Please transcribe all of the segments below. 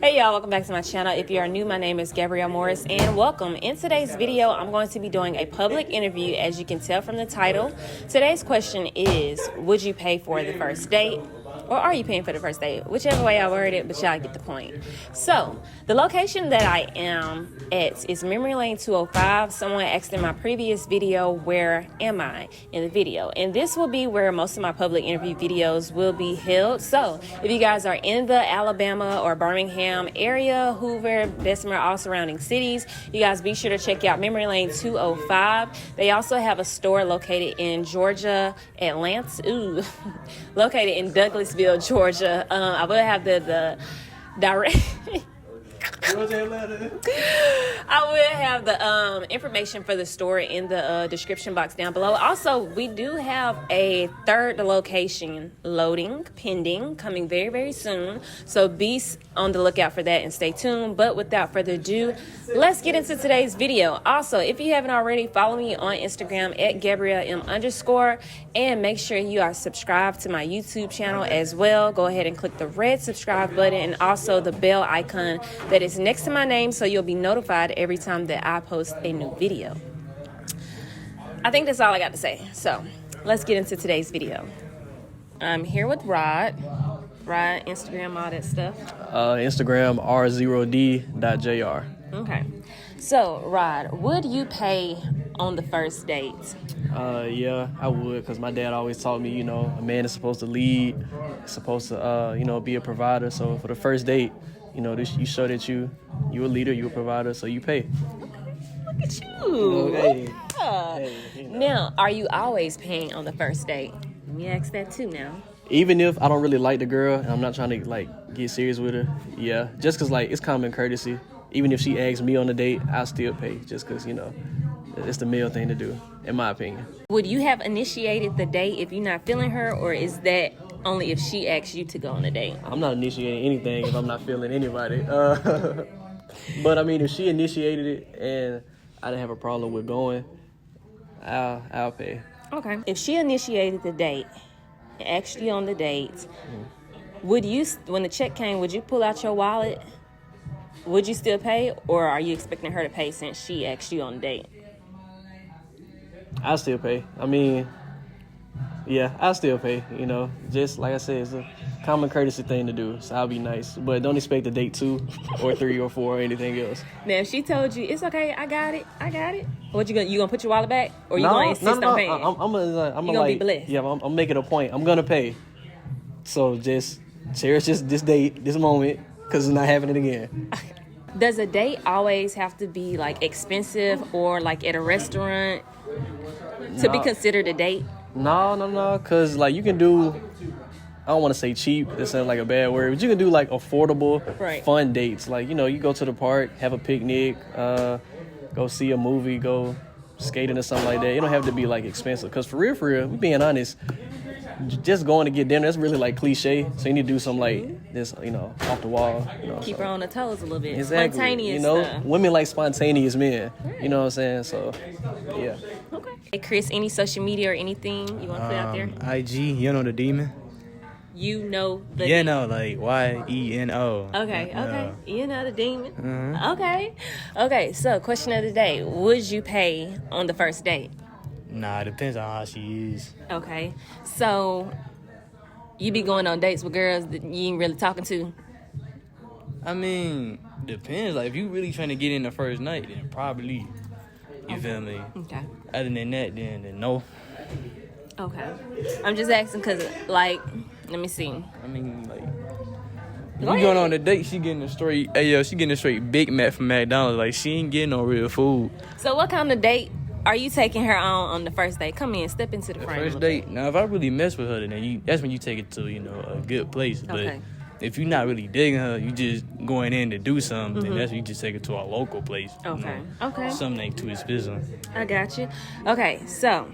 Hey y'all, welcome back to my channel. If you are new, my name is Gabrielle Morris and welcome. In today's video, I'm going to be doing a public interview, as you can tell from the title. Today's question is, would you pay for the first date? Or are you paying for the first date? Whichever way I word it, but y'all get the point. So, the location that I am at is Memory Lane 205. Someone asked in my previous video, where am I in the video? And this will be where most of my public interview videos will be held. So, if you guys are in the Alabama or Birmingham area, Hoover, Bessemer, all surrounding cities, you guys be sure to check out Memory Lane 205. They also have a store located in Georgia, Atlanta, located in Douglasville, Georgia. I will have the direct. I will have the information for the store in the description box down below. Also, we do have a third location loading, pending, coming very, very soon. So be on the lookout for that and stay tuned. But without further ado, let's get into today's video. Also, if you haven't already, follow me on Instagram at GabrielleM_, and make sure you are subscribed to my YouTube channel as well. Go ahead and click the red subscribe button and also the bell icon that is next to my name, so you'll be notified every time that I post a new video. I think that's all I got to say. So let's get into today's video. I'm here with Rod, Instagram, all that stuff. Instagram r0d.jr. Okay. So, Rod, would you pay on the first date? Yeah, I would, because my dad always taught me, a man is supposed to lead, supposed to, be a provider. So for the first date, you show that you're a leader, you're a provider, so you pay. Look at you. Hey. Yeah. Hey, Now, are you always paying on the first date? Let me ask that too now. Even if I don't really like the girl and I'm not trying to get serious with her, yeah, just because it's common courtesy. Even if she asks me on a date, I'll still pay, just because it's the male thing to do, in my opinion. Would you have initiated the date if you're not feeling her, or is that only if she asks you to go on a date? I'm not initiating anything if I'm not feeling anybody. But I mean, if she initiated it and I didn't have a problem with going, I'll pay. Okay. If she initiated the date, asked you on the date, would you, when the check came, would you pull out your wallet? Would you still pay, or are you expecting her to pay since she asked you on the date? I'll still pay. I mean, yeah, I'll still pay, Just like I said, it's a common courtesy thing to do, so I'll be nice. But don't expect a date 2 or 3 or 4 or anything else. Now, if she told you, it's okay, I got it. What you gonna put your wallet back? Or you gonna insist on paying? I'm gonna be blessed. Yeah, I'm making a point. I'm gonna pay. So just cherish this date, this moment, because it's not happening again. Does a date always have to be expensive or at a restaurant to be considered a date? No, because you can do, I don't want to say cheap, that sounds like a bad word, but you can do affordable, right, fun dates. You go to the park, have a picnic, go see a movie, go skating or something like that. It don't have to be expensive, because for real, we being honest, just going to get dinner, that's really cliche. So you need to do something this, off the wall. Keep her on her toes a little bit. Exactly. Spontaneous stuff. Women like spontaneous men. Right. You know what I'm saying? So, yeah. Okay. Hey, Chris, any social media or anything you want to put out there? IG, the demon? You know the Yeah, demon. no, YENO. Okay. You know the demon. Mm-hmm. Okay, so question of the day. Would you pay on the first date? Nah, it depends on how she is. Okay. So, you be going on dates with girls that you ain't really talking to? I mean, depends. If you really trying to get in the first night, then probably. You feel me? Okay. Other than that, then no. Okay. I'm just asking because, let me see. I mean, if Go you going ahead. on a date, she getting a straight, she getting a straight Big Mac from McDonald's. She ain't getting no real food. So, what kind of date are you taking her on the first date? Come in, step into the frame. First date. Now, if I really mess with her, then that's when you take it to, a good place. Okay. But if you're not really digging her, you just going in to do something, then that's when you just take it to a local place. Okay. Okay. Something ain't too expensive. I got you. Okay, so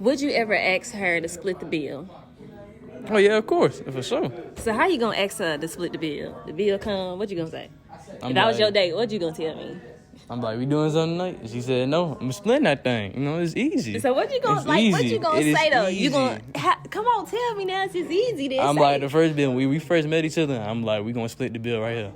would you ever ask her to split the bill? Oh, yeah, of course. For sure. So how you gonna ask her to split the bill? The bill come, what you gonna say? I'm If that was like- your date, what you gonna tell me? I'm like, we doing something tonight? And she said, no, I'm splitting that thing. You know, it's easy. So what you gonna What you gonna say though? You gonna come on, tell me now. It's just easy. Then I'm like, the first bill we first met each other. I'm like, we gonna split the bill right here.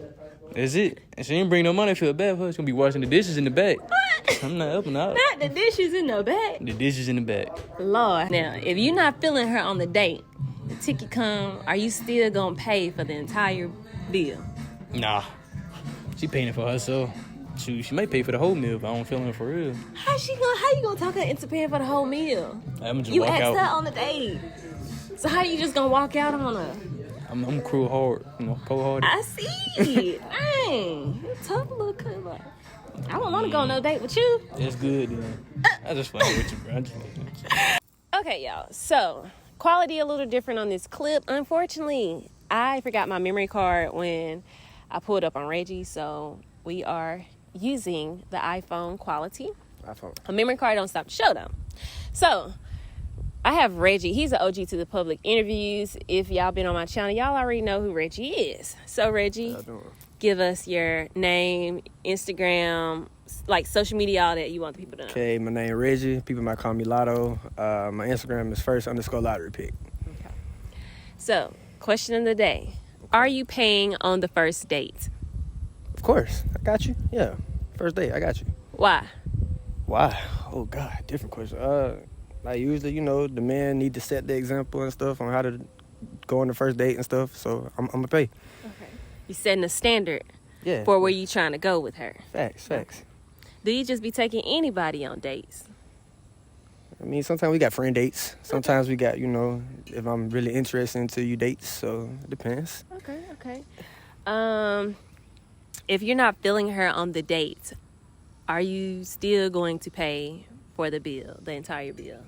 That's it. And she didn't bring no money. I feel bad for her. She's gonna be washing the dishes in the back. What? I'm not helping out. Not the dishes in the back. The dishes in the back. Lord. Now, if you're not feeling her on the date, the ticket come. Are you still gonna pay for the entire bill? Nah, she paying it for herself. She might pay for the whole meal, but I don't feel her for real. How you gonna talk her into paying for the whole meal? I'm just you walk asked out. her on the date. So how you just gonna walk out on her? I'm cruel hard, cold hearted. I see. Dang, you tough little killer. I don't want to go on no date with you. It's good, then. I just fucking with you, bro. Okay, y'all. So quality a little different on this clip. Unfortunately, I forgot my memory card when I pulled up on Reggie, so we are using the iPhone quality. A memory card don't stop the show though. So I have Reggie. He's an OG to the public interviews. If y'all been on my channel, y'all already know who Reggie is. So Reggie, give us your name, Instagram, like social media, all that you want the people to know. Okay, my name Reggie. People might call me Lotto. My Instagram is first_lottery pick. Okay. So question of the day: are you paying on the first date? Of course, I got you. Yeah, first date, I got you. Why? Why? Oh God, different question. Like usually, the man need to set the example and stuff on how to go on the first date and stuff. So I'm gonna pay. Okay. You setting a standard. Yeah. For where you trying to go with her. Facts. Do you just be taking anybody on dates? I mean, sometimes we got friend dates. Sometimes we got, if I'm really interested into you dates. So it depends. Okay. If you're not feeling her on the date, are you still going to pay for the bill, the entire bill?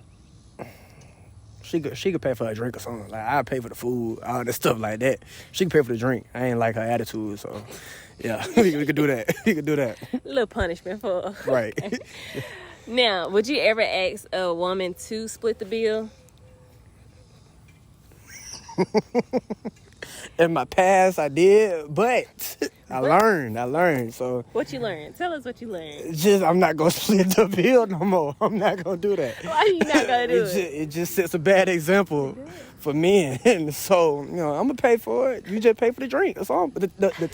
She could pay for a drink or something. Like I pay for the food, all that stuff like that. She can pay for the drink. I ain't like her attitude, so yeah, we could do that. We could do that. A little punishment for her. Right. Okay. Now, would you ever ask a woman to split the bill? In my past, I did, but I learned. So what you learned? Tell us what you learned. just I'm not gonna split the bill no more. I'm not gonna do that. Why you not gonna do it? It just sets a bad example for men. And so I'm gonna pay for it. You just pay for the drink. That's all. But the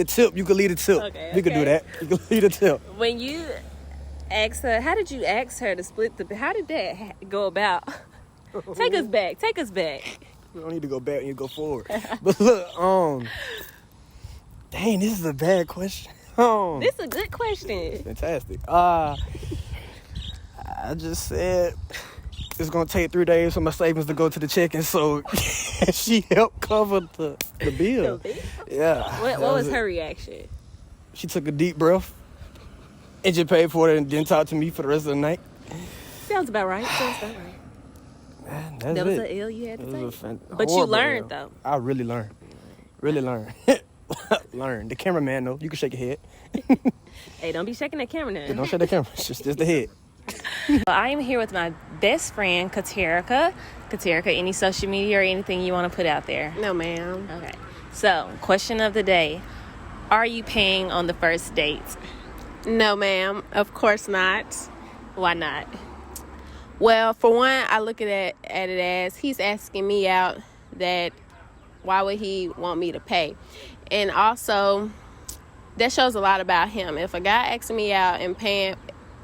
tip, you can leave the tip. Okay, We could do that. You can leave the tip. When you asked her, how did you ask her to split the bill? How did that go about? Take us back. We don't need to go back and you go forward. But look, dang, this is a bad question. This is a good question. Fantastic. I just said it's gonna take 3 days for my savings to go to the checking, so she helped cover the bill. Yeah. What was her reaction? She took a deep breath and just paid for it and didn't talk to me for the rest of the night. Sounds about right. Man, That was an L you had to take. But you horrible learned, L. though. I really learned. Learn. The cameraman, though, you can shake your head. Hey, don't be shaking that camera now. Don't shake the camera. It's just the head. I am here with my best friend, Katerica. Katerica, any social media or anything you want to put out there? No, ma'am. Okay. So, question of the day. Are you paying on the first date? No, ma'am. Of course not. Why not? Well, for one, I look at it as he's asking me out, that why would he want me to pay? And also, that shows a lot about him. If a guy asks me out and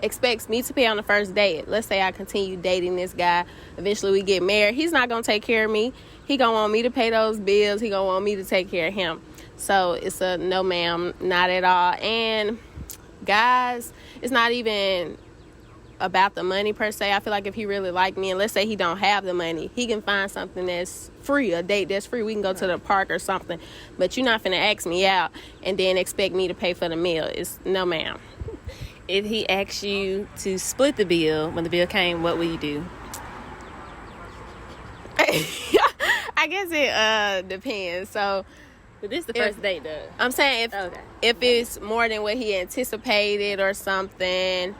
expects me to pay on the first date, let's say I continue dating this guy, eventually we get married, he's not going to take care of me. He going to want me to pay those bills. He going to want me to take care of him. So it's a no, ma'am, not at all. And guys, it's not even about the money per se. I feel like if he really liked me, and let's say he don't have the money, he can find something that's free, a date that's free. We can go to the park or something. But you're not finna ask me out and then expect me to pay for the meal. It's no, ma'am. If he asks you to split the bill, when the bill came, what will you do? I guess it depends. So, But this is the first date, though. I'm saying Okay. if it's more than what he anticipated or something,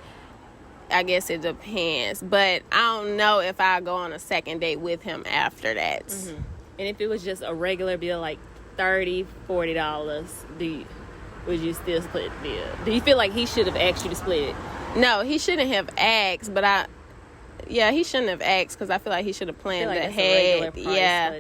I guess it depends. But I don't know if I'll go on a second date with him after that. Mm-hmm. And if it was just a regular bill, like $30, $40, would you still split the bill? Do you feel like he should have asked you to split it? No, he shouldn't have asked, but he shouldn't have asked because I feel like he should have planned ahead. Yeah,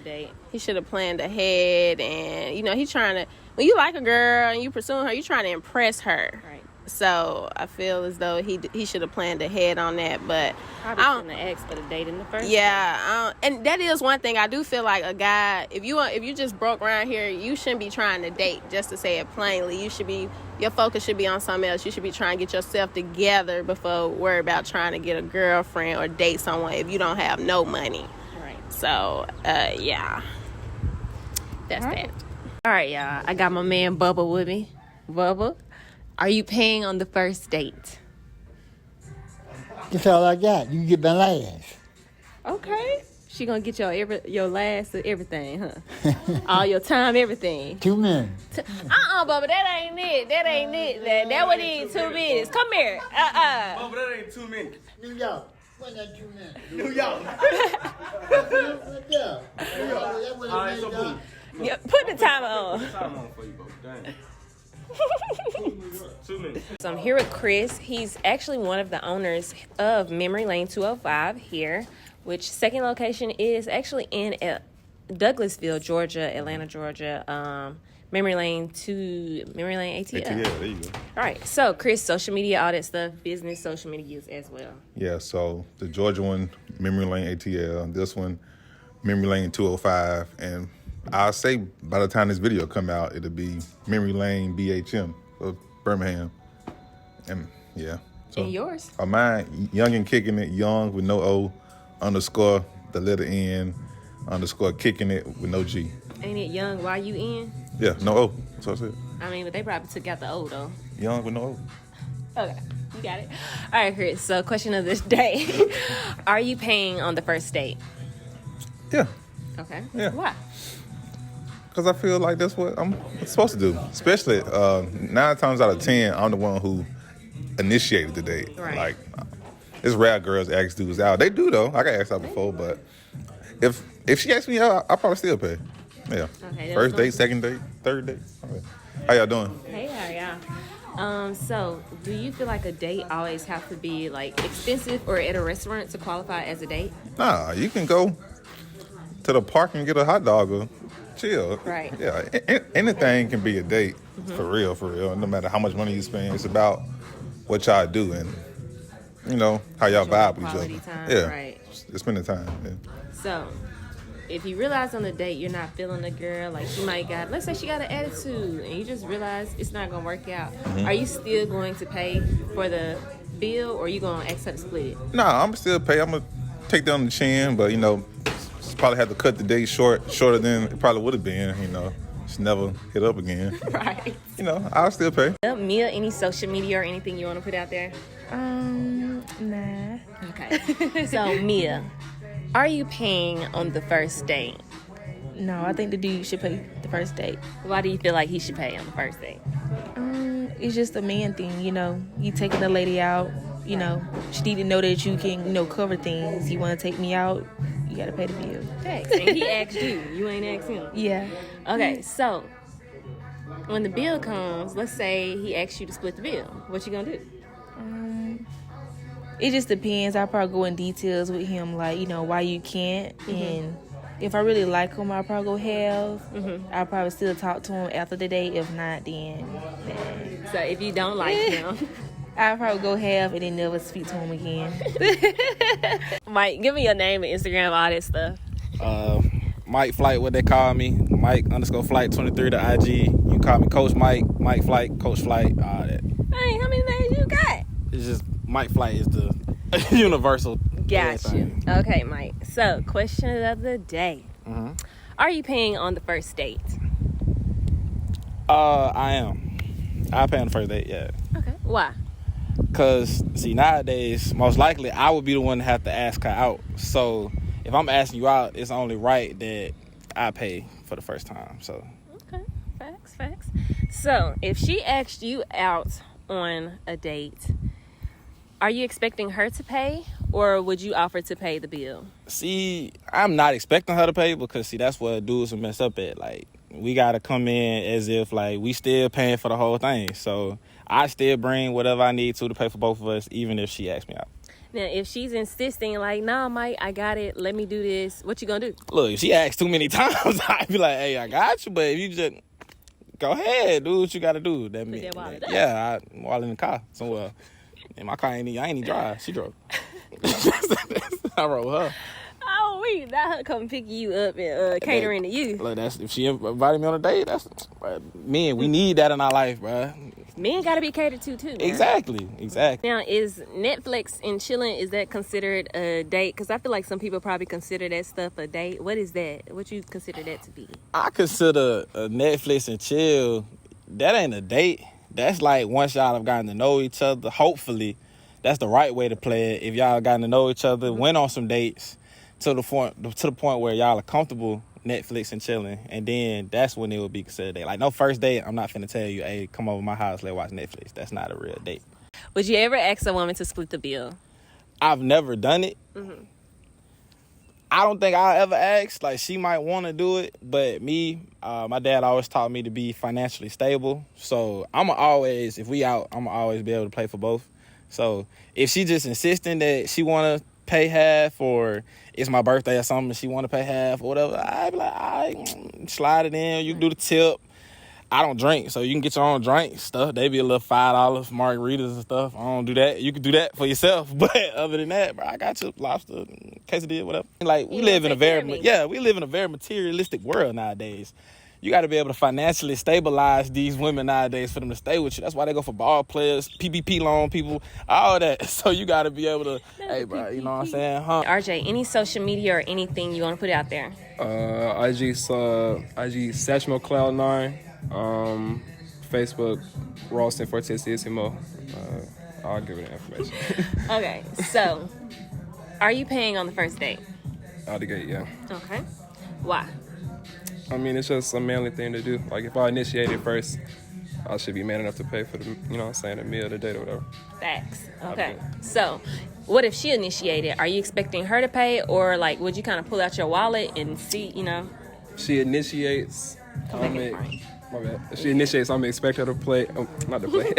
he should have planned ahead, and he's trying to. When you like a girl and you pursuing her, you're trying to impress her. Right. So I feel as though he should have planned ahead on that, but probably shouldn't have asked for the date in the first. Yeah, and that is one thing I do feel like a guy. If you just broke around here, you shouldn't be trying to date. Just to say it plainly, your focus should be on something else. You should be trying to get yourself together before worry about trying to get a girlfriend or date someone if you don't have no money. Right. So yeah, that's that. All right, y'all. I got my man Bubba with me. Bubba, are you paying on the first date? That's all I got. You can get my last. Okay. She gonna get your last of everything, huh? All your time, everything. 2 minutes. Bubba, that ain't it. That would need 2 minutes. Come here. Bubba, that ain't 2 minutes. New York. What's that 2 minutes? New York. All right, so boom. Yeah, put the timer on. Time on for you, Bubba. Dang. 2 minutes. So I'm here with Chris. He's actually one of the owners of Memory Lane 205 here, which second location is actually in Douglasville, Georgia, Atlanta, Georgia. Memory Lane ATL. ATL, there you go. All right. So Chris, social media, all that stuff, business, social media as well. Yeah, so the Georgia one, Memory Lane ATL. This one, Memory Lane 205. And I'll say by the time this video come out, it'll be Memory Lane BHM of Birmingham. And yeah. So, and yours? Mine, Young and Kicking It, Young with no O, underscore, the letter N, underscore Kicking It with no G. Ain't it Young YUN? Yeah, no O. That's what I said. I mean, but they probably took out the O though. Young with no O. Okay, you got it. All right, Chris. So question of this day. Are you paying on the first date? Yeah. Okay. Yeah. Why? Because I feel like that's what I'm supposed to do. Especially 9 times out of 10, I'm the one who initiated the date. Right. Like, it's rare girls ask dudes out. They do, though. I got asked out before, but if she asks me out, I'll probably still pay. Yeah. Okay, first date, second date, third date. Okay. How y'all doing? Hey, how y'all? So do you feel like a date always have to be like expensive or at a restaurant to qualify as a date? Nah, you can go to the park and get a hot dog or chill. Right. Yeah, anything can be a date, for real. No matter how much money you spend, it's about what y'all do and, how y'all vibe with each Quality other. time, Yeah, right. just spend the time. Yeah. So if you realize on the date you're not feeling the girl, like she might let's say she got an attitude and you just realize it's not going to work out, are you still going to pay for the bill or are you going to ask her to split it? Nah, I'm still pay. I'm going to take that on the chin, but, probably had to cut the date shorter than it probably would have been, Just never hit up again. Right. I'll still pay. Mia, any social media or anything you want to put out there? Nah. Okay. So, Mia, are you paying on the first date? No, I think the dude should pay the first date. Why do you feel like he should pay on the first date? It's just a man thing, You taking the lady out, she need to know that you can, cover things. You want to take me out, you got to pay the bill. Thanks. And he asked you. You ain't asked him. Yeah. Okay, so when the bill comes, let's say he asks you to split the bill. What you gonna do? It just depends. I'll probably go in details with him, like, why you can't. And if I really like him, I'll probably go half. I'll probably still talk to him after the date. If not, then nah. So if you don't like him, I'll probably go half and then never speak to him again. Mike, give me your name and Instagram, all that stuff. Mike Flight, what they call me. Mike_Flight 23 to IG. You can call me Coach Mike, Mike Flight, Coach Flight, all that. Hey, how many names you got? It's just Mike Flight is the universal. Got you. Okay, Mike. So, question of the day. Are you paying on the first date? I am. I pay on the first date, yeah. Okay. Why? Because, see, nowadays, most likely, I would be the one to have to ask her out. So, if I'm asking you out, it's only right that I pay for the first time, so. Okay. Facts. So, if she asked you out on a date, are you expecting her to pay, or would you offer to pay the bill? See, I'm not expecting her to pay because, see, that's where dudes are messed up at. Like, we gotta come in as if like we still paying for the whole thing. So I still bring whatever I need to pay for both of us, even if she asks me out. Now, if she's insisting, like, nah, Mike, I got it, let me do this, what you gonna do? Look, if she asks too many times, I'd be like, hey, I got you, but if you just go ahead, do what you gotta do. That means, yeah, I'm all in the car somewhere. And my car I ain't even drive. She drove. I rode her. Oh, we not her come pick you up and catering to you. Look, that's if she invited me on a date. That's men. We need that in our life, bro. Men gotta be catered to too. Man. Exactly. Now, is Netflix and chilling, is that considered a date? Because I feel like some people probably consider that stuff a date. What is that? What you consider that to be? I consider a Netflix and chill. That ain't a date. That's like once y'all have gotten to know each other. Hopefully, that's the right way to play it. If y'all gotten to know each other, went on some dates to the point where y'all are comfortable Netflix and chilling, and then that's when it would be considered a date. Like no first date, I'm not finna tell you, hey, come over to my house, let's watch Netflix. That's not a real date. Would you ever ask a woman to split the bill? I've never done it. Mm-hmm. I don't think I'll ever ask. Like she might want to do it, but me, my dad always taught me to be financially stable. So I'ma always, if we out, I'ma always be able to play for both. So if she just insisting that she wanna pay half, or it's my birthday or something and she want to pay half or whatever, I'd be like, all right, slide it in. You can do the tip. I don't drink, so you can get your own drink stuff. They be a little $5 margaritas and stuff. I don't do that. You can do that for yourself. But other than that, bro, I got you lobster, quesadilla, whatever. Like we live in a very materialistic world nowadays. You got to be able to financially stabilize these women nowadays for them to stay with you. That's why they go for ball players, PPP loan people, all that. So you got to be able to, hey, bro, you know what I'm saying? Huh? RJ, any social media or anything you want to put out there? IG Satchmo Cloud9, Facebook Ralston Fortesissimo. I'll give it the information. Okay, so are you paying on the first date? Out the gate, yeah. Okay. Why? I mean, it's just a manly thing to do. Like, if I initiate it first, I should be man enough to pay for the, you know what I'm saying, the meal, the date, or whatever. Facts. Okay. So, what if she initiated? Are you expecting her to pay, or, like, would you kind of pull out your wallet and see, you know? She initiates. My bad. If she initiates, I'm expect her to play. Not to play.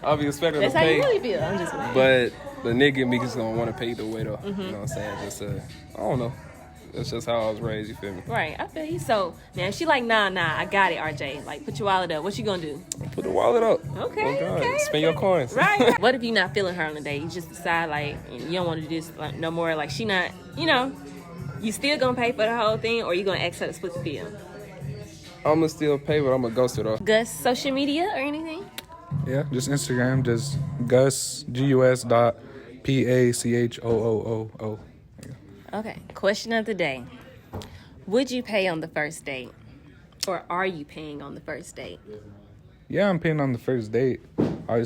I'll be expecting her to pay. That's how you really feel. I'm just playing. But the nigga in me just gonna want to pay either way, though. You know what I'm saying? Just, I don't know. That's just how I was raised, you feel me? Right, I feel you. So, now if she like, nah, I got it, RJ. Like, put your wallet up. What you gonna do? Put the wallet up. Okay, oh God. okay. Spend your coins. Right. What if you not feeling her on the day? You just decide, like, you don't want to do this like, no more. Like, she not, you know, you still gonna pay for the whole thing, or you gonna ask her to split the bill? I'm gonna still pay, but I'm gonna ghost her, though. Gus, social media or anything? Yeah, just Instagram, just Gus, GUS.PACHOOOO. Okay, question of the day. Would you pay on the first date? Or are you paying on the first date? Yeah, I'm paying on the first date. I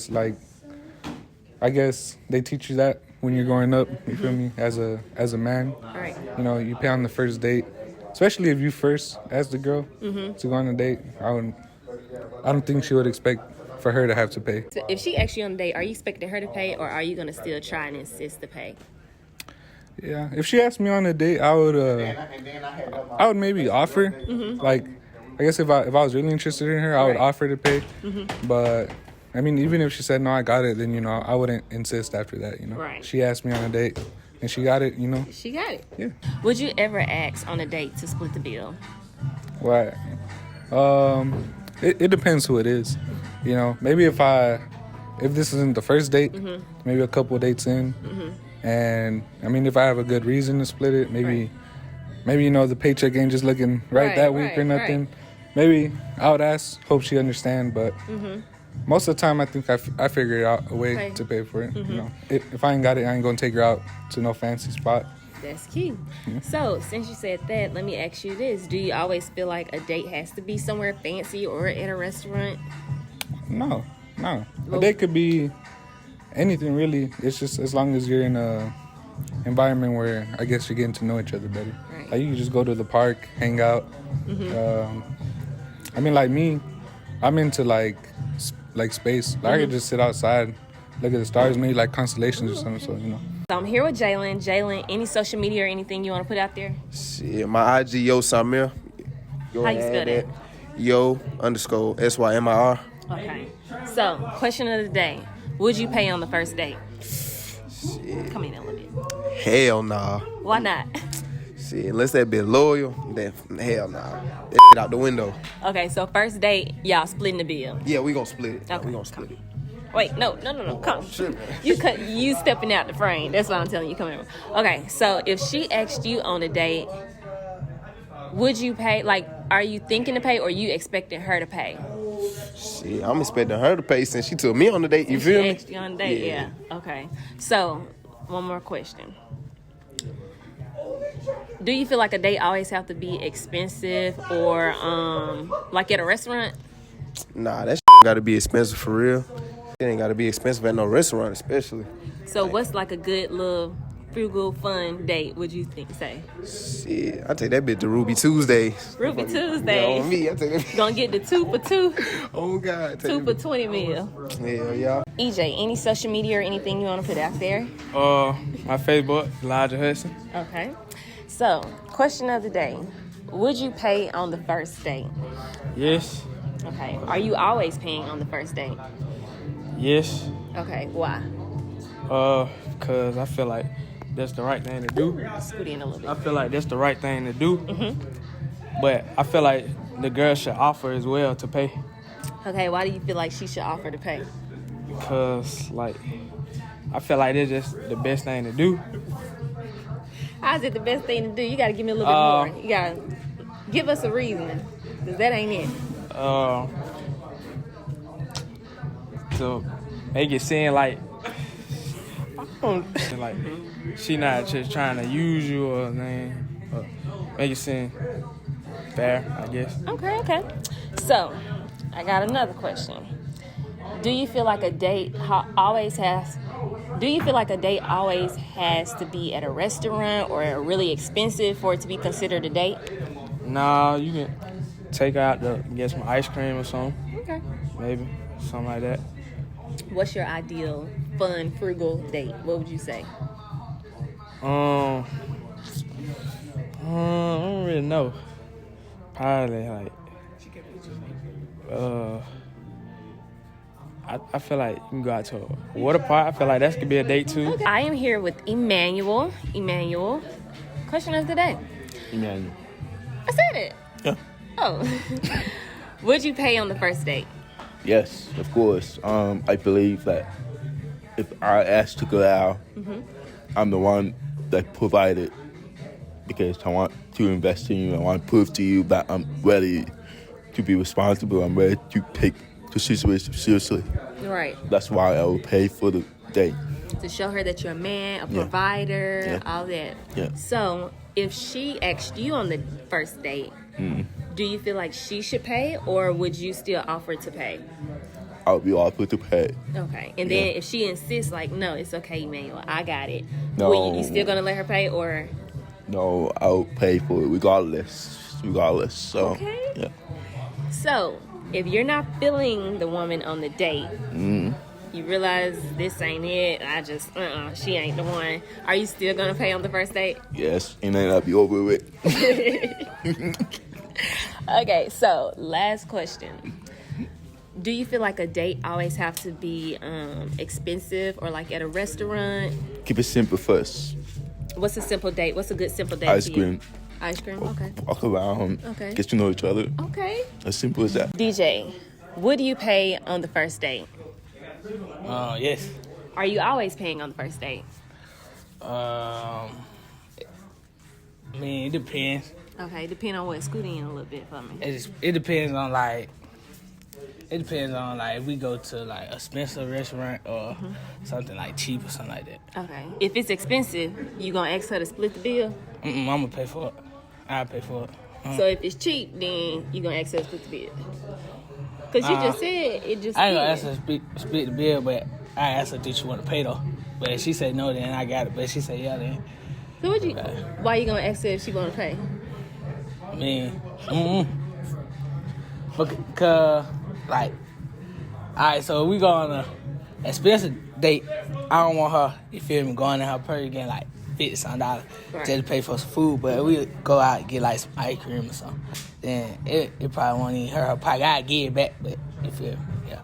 guess they teach you that when you're growing up, you feel me, as a man. All right. You know, you pay on the first date, especially if you first ask the girl to go on a date. I don't think she would expect for her to have to pay. So if she asks you on a date, are you expecting her to pay, or are you going to still try and insist to pay? Yeah, if she asked me on a date, I would maybe offer. Like, I guess if I was really interested in her, I would offer to pay. But I mean, even if she said no, I got it, then I wouldn't insist after that. Right. She asked me on a date, and she got it. She got it. Yeah. Would you ever ask on a date to split the bill? What? It depends who it is. Maybe if this isn't the first date, maybe a couple of dates in. And I mean, if I have a good reason to split it, maybe the paycheck ain't just looking right that week or nothing. Maybe I would ask, hope she understand. But most of the time, I think I figure out a way to pay for it. If I ain't got it, I ain't gonna take her out to no fancy spot. That's key. So, since you said that, let me ask you this: do you always feel like a date has to be somewhere fancy or at a restaurant? No. A date could be anything really. It's just as long as you're in a environment where I guess you're getting to know each other better. Right. Like you can just go to the park, hang out. I mean, like me, I'm into like space. Like I could just sit outside, look at the stars, maybe like constellations or something. So So I'm here with Jalen. Jalen, any social media or anything you want to put out there? Shit, my IG Yo Samir. Go How you ahead, spell that? Yo_SYMIR. Okay. So, question of the day. Would you pay on the first date? Shit. Come in a little bit. Hell nah. Why not? Shit, unless that bitch loyal, then hell nah. That shit out the window. Okay, so first date, y'all splitting the bill. Yeah, we gonna split it. Okay, We gonna split it. Wait, no. Come. You stepping out the frame. That's what I'm telling you. Come here. Okay, so if she asked you on a date, would you pay? Like, are you thinking to pay, or you expecting her to pay? Shit, I'm expecting her to pay since she took me on the date. You feel me? She asked you on a date, yeah. Okay. So, one more question. Do you feel like a date always have to be expensive, or like at a restaurant? Nah, that gotta be expensive for real. It ain't gotta be expensive at no restaurant, especially. So, what's like a good little frugal fun date? Would you say? Shit, I take that bitch to Ruby Tuesday. Ruby Tuesday. Yeah, on me, I take that. Gonna get the 2 for 2. Oh God, 2 for 20 mil. Hell yeah. EJ, any social media or anything you want to put out there? My Facebook, Elijah Hudson. Okay. So, question of the day. Would you pay on the first date? Yes. Okay. Are you always paying on the first date? Yes. Okay. Why? Cause I feel like that's the right thing to do. Scoot in a little bit. I feel like that's the right thing to do. Mm-hmm. But I feel like the girl should offer as well to pay. Okay. Why do you feel like she should offer to pay? Because, like, I feel like it's just the best thing to do. How's it the best thing to do? You got to give me a little bit more. You got to give us a reason. Because that ain't it. To make it seem like, like she not just trying to use you or anything. Make it seem fair, I guess. Okay. So, I got another question. Do you feel like a date always has to be at a restaurant or really expensive for it to be considered a date? Nah, you can take her out to get some ice cream or something. Okay. Maybe something like that. What's your ideal fun, frugal date? What would you say? I don't really know. Probably like, I feel like you can go out to a water park. I feel like that could be a date too. Okay. I am here with Emmanuel. Question of the day. Emmanuel. I said it. Yeah. Oh. Would you pay on the first date? Yes, of course. I believe that if I ask to go out, I'm the one that provided, because I want to invest in you. I want to prove to you that I'm ready to be responsible. I'm ready to take the situation seriously. Right. That's why I will pay for the date. To show her that you're a man, a provider, all that. Yeah. So, if she asked you on the first date, do you feel like she should pay, or would you still offer to pay? I'll be offered to pay. Okay. And then if she insists, like, no, it's okay, Emmanuel, I got it. No. You still gonna let her pay, or? No, I'll pay for it regardless. So, okay. Yeah. So, if you're not feeling the woman on the date, you realize this ain't it, she ain't the one, are you still gonna pay on the first date? Yes, and then I'll be over with. Okay, so last question. Do you feel like a date always have to be expensive, or like at a restaurant? Keep it simple first. What's a simple date? What's a good simple date? Ice cream. Ice cream, okay. Walk around, Okay. get to know each other. Okay. As simple as that. DJ, would you pay on the first date? Yes. Are you always paying on the first date? I mean, it depends. Okay, depending on what. Scoot in a little bit for me. It depends on like if we go to like a expensive restaurant or something like cheap or something like that. Okay. If it's expensive, you gonna ask her to split the bill? I'm gonna pay for it. I'll pay for it. So if it's cheap, then you gonna ask her to split the bill? Cause you just said it just. I ain't gonna ask her to split the bill, but I asked her did she want to pay though. But if she said no, then I got it. But if she said yeah, then. So why you gonna ask her if she wanna pay? I mean, because like, all right, so we go on a expensive date. I don't want her, you feel me, going in her purse getting like $50-something Right. just to pay for some food. But we go out and get like some ice cream or something. Then it probably won't even hurt her pocket. I give it back, but you feel me? Yeah.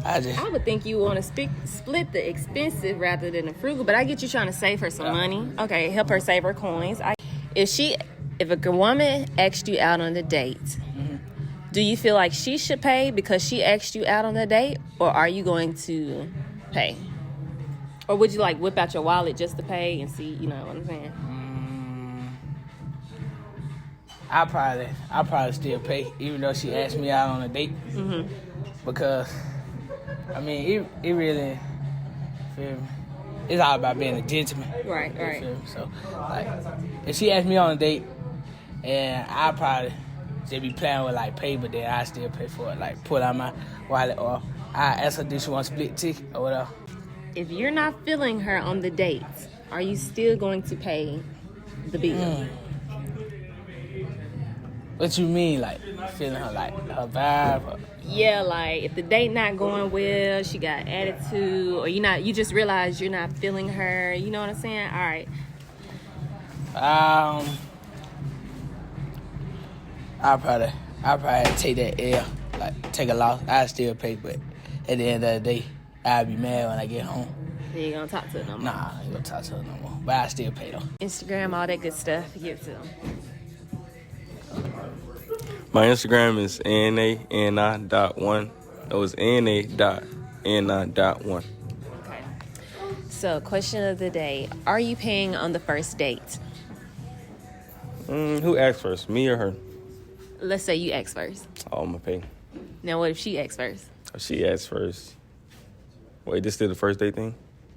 I would think you want to split the expensive rather than the frugal, but I get you trying to save her some money. Okay, help her save her coins. If a woman asked you out on the date, do you feel like she should pay because she asked you out on the date, or are you going to pay? Or would you like whip out your wallet just to pay and see, you know what I'm saying? I probably still pay, even though she asked me out on a date. Because, I mean, it really, feel me? It's all about being a gentleman. Right. Feel me? So, like, if she asked me on a date, and I probably just be playing with, like, pay, but then I still pay for it. Like, pull out my wallet, or I ask her, did she want to split ticket, or whatever. If you're not feeling her on the date, are you still going to pay the bill? What you mean, like, feeling her, like, her vibe? Or? Yeah, like, if the date not going well, she got attitude, or you just realize you're not feeling her, you know what I'm saying? All right. I'll probably take that L, like, take a loss. I still pay, but at the end of the day, I'll be mad when I get home. You ain't gonna talk to her no more? Nah, I ain't gonna talk to her no more, but I still pay, though. Instagram, all that good stuff, give it to them. My Instagram is ANA.1. That was ANA.1. Okay. So, question of the day. Are you paying on the first date? Who asked first, me or her? Let's say you ask first. Oh, I'm going to pay. Now, what if she asks first? If she asked first. Wait, this still the first date thing?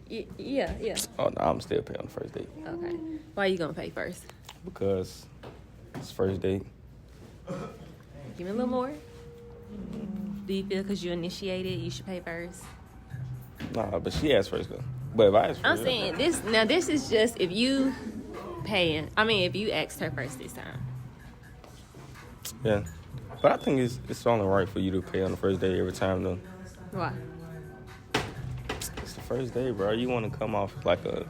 Yeah. Oh, no, I'm still paying on the first date. Okay. Why are you going to pay first? Because it's first date. Give me a little more. Do you feel because you initiated, you should pay first? Nah, but she asked first, though. But if I asked I'm first... saying this. Now, this is just if you if you asked her first this time. Yeah. But I think it's only right for you to pay on the first day every time, though. Why? It's the first day, bro. You want to come off like a...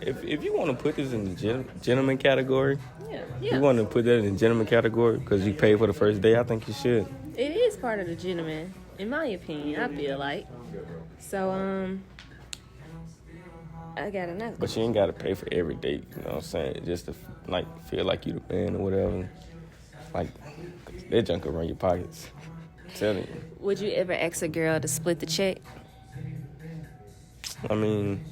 If you want to put this in the gentleman category, you want to put that in the gentleman category because you paid for the first day, I think you should. It is part of the gentleman, in my opinion, I feel like. So, I got another. But you ain't got to pay for every date, you know what I'm saying? Just to, like, feel like you the man or whatever. Like, that junk will run your pockets. I'm telling you. Would you ever ask a girl to split the check? I mean,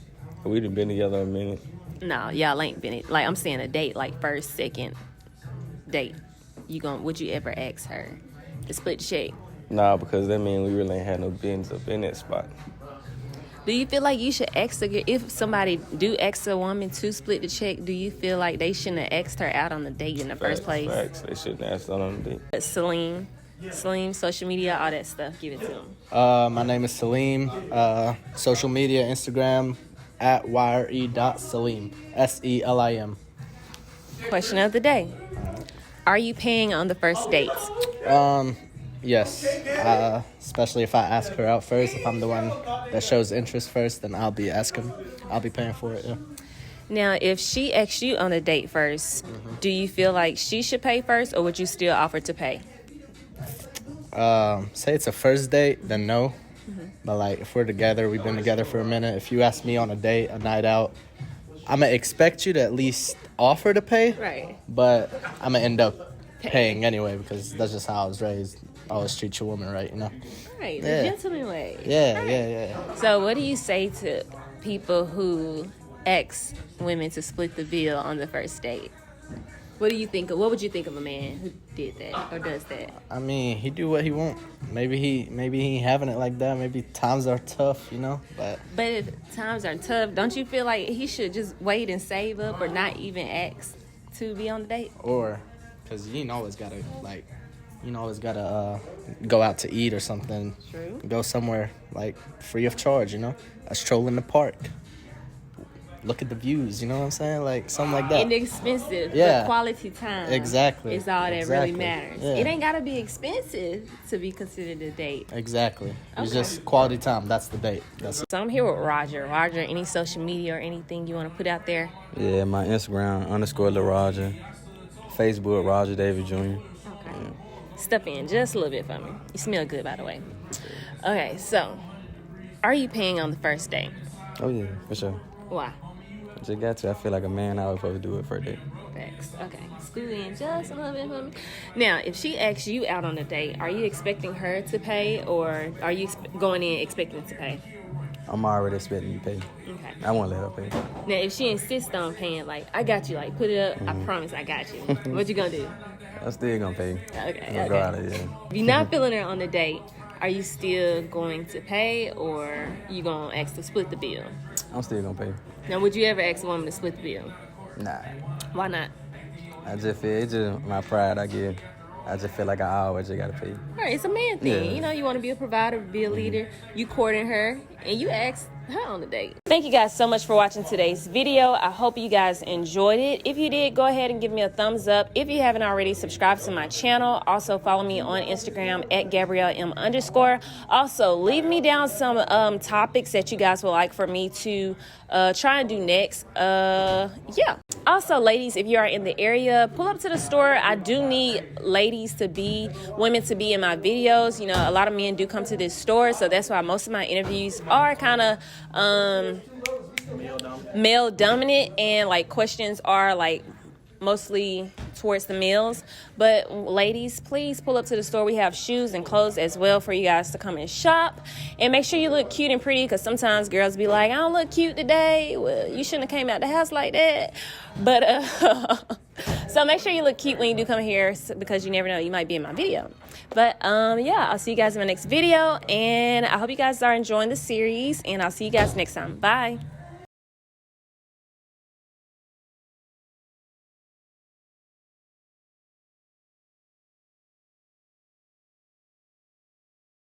we done been together a minute. No, y'all ain't been it. Like, I'm saying a date, like first, second date. Would you ever ask her to split the check? Nah, because that mean we really ain't had no business up in that spot. Do you feel like you should ask a girl, if somebody do ask a woman to split the check, do you feel like they shouldn't have asked her out on the date in the first place? Facts. They shouldn't have asked her on the date. Salim, social media, all that stuff, give it to him. My name is Salim. Social media, Instagram, @yre.salim. SELIM. Question of the day. Are you paying on the first date? Yes. Especially if I ask her out first. If I'm the one that shows interest first, then I'll be paying for it, yeah. Now, if she asks you on a date first, do you feel like she should pay first, or would you still offer to pay? Say it's a first date, then no. But like if we're together, we've been together for a minute. If you ask me on a date, a night out, I'm gonna expect you to at least offer to pay. Right. But I'm gonna end up paying anyway because that's just how I was raised. Always treat your woman right, you know. Right. Yeah. The gentleman way. Yeah, right. yeah. So, what do you say to people who ask women to split the bill on the first date? What would you think of a man who did that or does that? I mean, he do what he want. Maybe he ain't having it like that. Maybe times are tough, you know. But if times are tough, don't you feel like he should just wait and save up or not even ask to be on the date? Or, because you always gotta go out to eat or something. True. Go somewhere like free of charge, you know. A stroll in the park. look at the views. You know what I'm saying? Like something like that. Inexpensive, Yeah. but quality time. Exactly. Is all that Exactly. really matters. Yeah. It ain't gotta be expensive to be considered a date. Exactly. It's Okay. just quality time. That's the date. That's So I'm here with Roger. Roger, any social media or anything you want to put out there? Yeah, my Instagram _LaRoger, Facebook Roger David Jr. Okay. Step in just a little bit for me. You smell good, by the way. Okay, so are you paying on the first date? Oh yeah, for sure. Why? I just got to. I feel like a man. I was supposed to do it for a date. Facts. Okay, scoot in just a little bit for me. Now, if she asks you out on a date, are you expecting her to pay, or are you going in expecting to pay? I'm already expecting you to pay. Okay. I won't let her pay. Now, if she insists on paying, like, I got you, like, put it up, I promise I got you. What you gonna do? I'm still gonna pay. Okay, I'm gonna go out of here. If you're not feeling her on the date, are you still going to pay, or you gonna ask to split the bill? I'm still gonna pay. Now, would you ever ask a woman to split the bill? Nah. Why not? I just feel it's just my pride. I just feel like I always just gotta pay. All right, it's a man thing. Yeah. You know, you want to be a provider, be a leader. You courting her, and you ask her on the date. Thank you guys so much for watching today's video. I hope you guys enjoyed it. If you did, go ahead and give me a thumbs up. If you haven't already, subscribe to my channel. Also, follow me on Instagram at GabrielleM_. Also, leave me down some topics that you guys would like for me to try and do next. Yeah. Also, ladies, if you are in the area, pull up to the store. I do need women to be in my videos. You know, a lot of men do come to this store, so that's why most of my interviews are kind of male dominant, and like questions are like mostly towards the males. But ladies, please pull up to the store. We have shoes and clothes as well for you guys to come and shop, and make sure you look cute and pretty, because sometimes girls be like, I don't look cute today. Well, you shouldn't have came out the house like that. But so make sure you look cute when you do come here, because you never know, you might be in my video. But yeah, I'll see you guys in my next video, and I hope you guys are enjoying the series, and I'll see you guys next time. Bye.